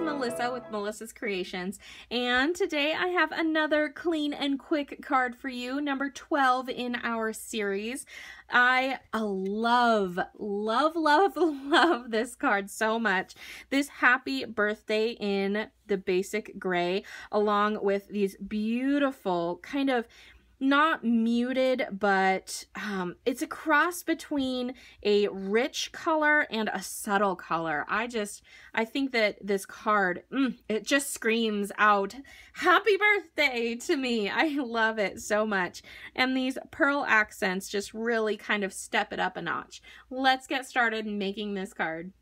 Melissa with Melissa's Creations, and today I have another clean and quick card for you, number 12 in our series. I love this card so much. This happy birthday in the basic gray, along with these beautiful kind of not muted, but it's a cross between a rich color and a subtle color. I think that this card, it just screams out happy birthday to me. I love it so much. And these pearl accents just really kind of step it up a notch. Let's get started making this card.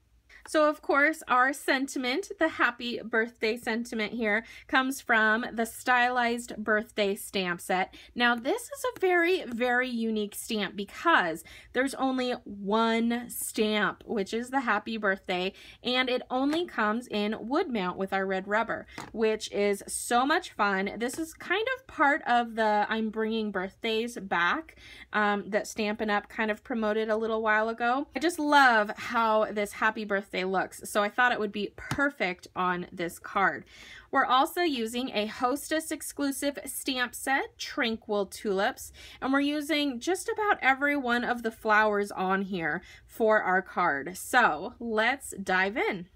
So of course our sentiment, the happy birthday sentiment here, comes from the Stylized Birthday stamp set. Now this is a very unique stamp because there's only one stamp, which is the happy birthday, and it only comes in wood mount with our red rubber, which is so much fun. This is kind of part of the I'm Bringing Birthdays Back that Stampin' Up! Kind of promoted a little while ago. I just love how this happy birthday looks, so I thought it would be perfect on this card. We're also using a Hostess exclusive stamp set, Tranquil Tulips, and we're using just about every one of the flowers on here for our card. So let's dive in.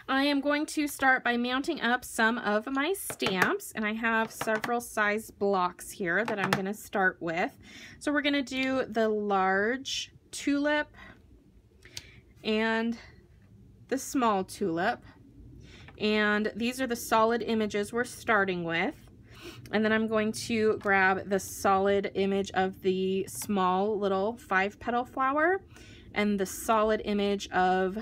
I am going to start by mounting up some of my stamps, and I have several size blocks here that I'm going to start with. So we're going to do the large tulip and the small tulip, and these are the solid images we're starting with. And then I'm going to grab the solid image of the small little 5-petal flower and the solid image of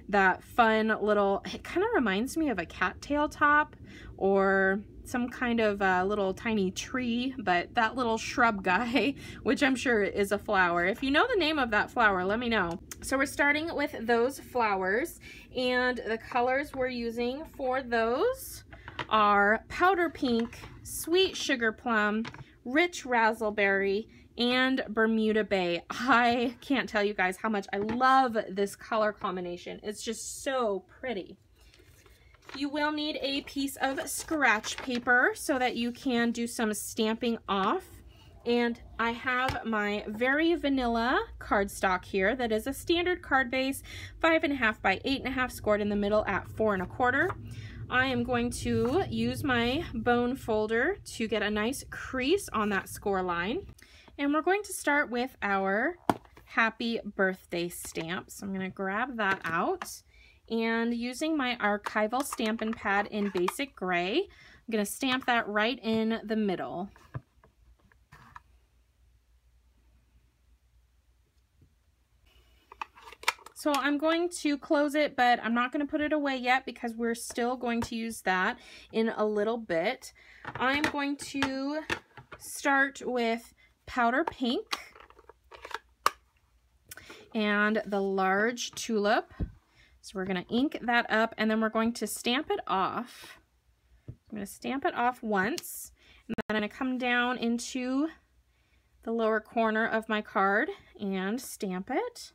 that fun little, it kind of reminds me of a cattail top or some kind of little tiny tree, but that little shrub guy, which I'm sure is a flower. If you know the name of that flower, let me know. So we're starting with those flowers, and the colors we're using for those are powder pink, sweet sugar plum, rich raspberry, and Bermuda Bay. I can't tell you guys how much I love this color combination. It's just so pretty. You will need a piece of scratch paper so that you can do some stamping off. And I have my very vanilla cardstock here that is a standard card base, 5.5 by 8.5, scored in the middle at 4 1/4. I am going to use my bone folder to get a nice crease on that score line. And we're going to start with our happy birthday stamp. So I'm going to grab that out. And using my archival Stampin' pad in basic gray, I'm going to stamp that right in the middle. So I'm going to close it, but I'm not going to put it away yet because we're still going to use that in a little bit. I'm going to start with powder pink and the large tulip. So we're going to ink that up, and then we're going to stamp it off. I'm going to stamp it off once, and then I'm going to come down into the lower corner of my card and stamp it.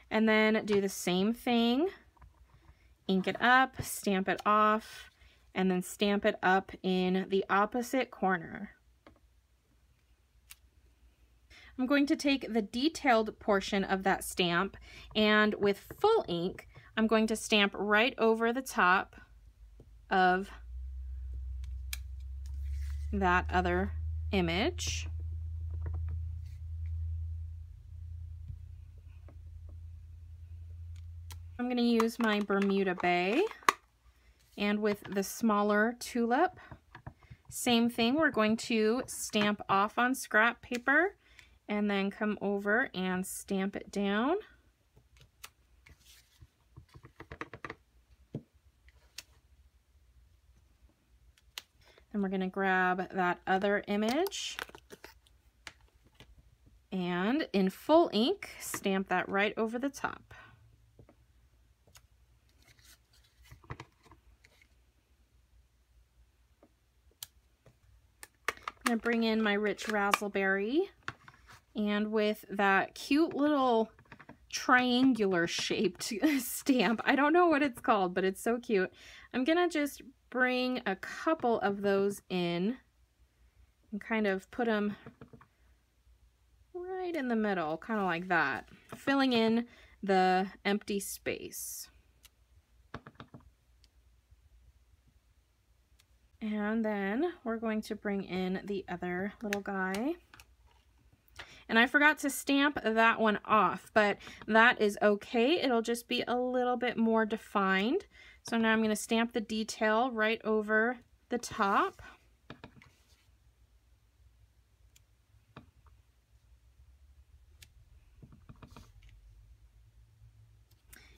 And then do the same thing, ink it up, stamp it off, and then stamp it up in the opposite corner. I'm going to take the detailed portion of that stamp, and with full ink, I'm going to stamp right over the top of that other image. I'm going to use my Bermuda Bay, and with the smaller tulip, same thing, we're going to stamp off on scrap paper and then come over and stamp it down. Then we're going to grab that other image and in full ink, stamp that right over the top. I'm going to bring in my rich raspberry, and with that cute little triangular shaped stamp. I don't know what it's called, but it's so cute. I'm gonna just bring a couple of those in and kind of put them right in the middle, kind of like that, filling in the empty space. And then we're going to bring in the other little guy. And I forgot to stamp that one off, but that is okay. It'll just be a little bit more defined. So now I'm going to stamp the detail right over the top.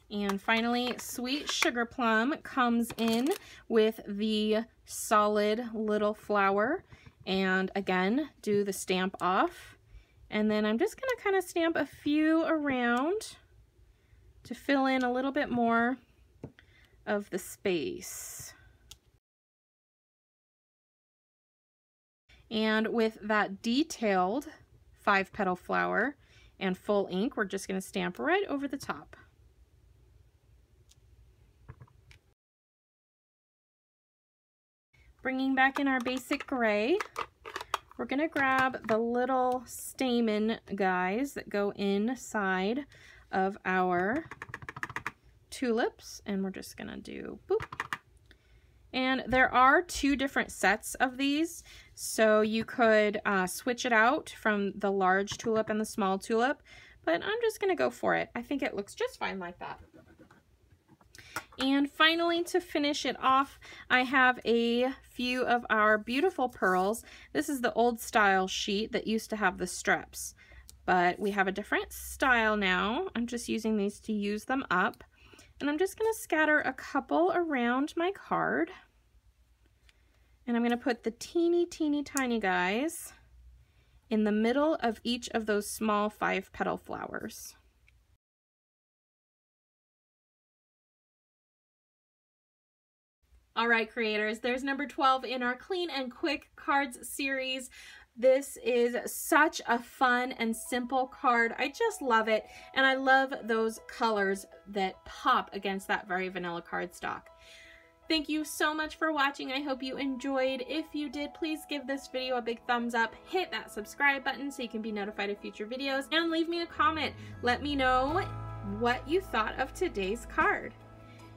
And finally, Sweet Sugar Plum comes in with the solid little flower. And again, do the stamp off. And then I'm just going to kind of stamp a few around to fill in a little bit more of the space. And with that detailed 5-petal flower and full ink, we're just going to stamp right over the top. Bringing back in our basic gray, we're going to grab the little stamen guys that go inside of our tulips, and we're just going to do boop. And there are 2 different sets of these, so you could switch it out from the large tulip and the small tulip, but I'm just going to go for it. I think it looks just fine like that. And finally, to finish it off, I have a few of our beautiful pearls. This is the old style sheet that used to have the strips, but we have a different style now. I'm just using these to use them up. And I'm just going to scatter a couple around my card. And I'm going to put the teeny tiny guys in the middle of each of those small 5-petal flowers. All right, creators, there's number 12 in our Clean and Quick Cards series. This is such a fun and simple card. I just love it, and I love those colors that pop against that very vanilla cardstock. Thank you so much for watching. I hope you enjoyed. If you did, please give this video a big thumbs up, hit that subscribe button so you can be notified of future videos, and leave me a comment. Let me know what you thought of today's card.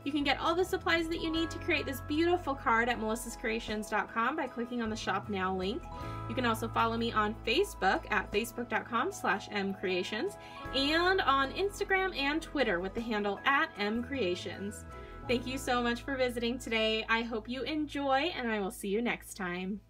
You can get all the supplies that you need to create this beautiful card at melissascreations.com by clicking on the Shop Now link. You can also follow me on Facebook at facebook.com/mcreations and on Instagram and Twitter with the handle @mcreations. Thank you so much for visiting today. I hope you enjoy, and I will see you next time.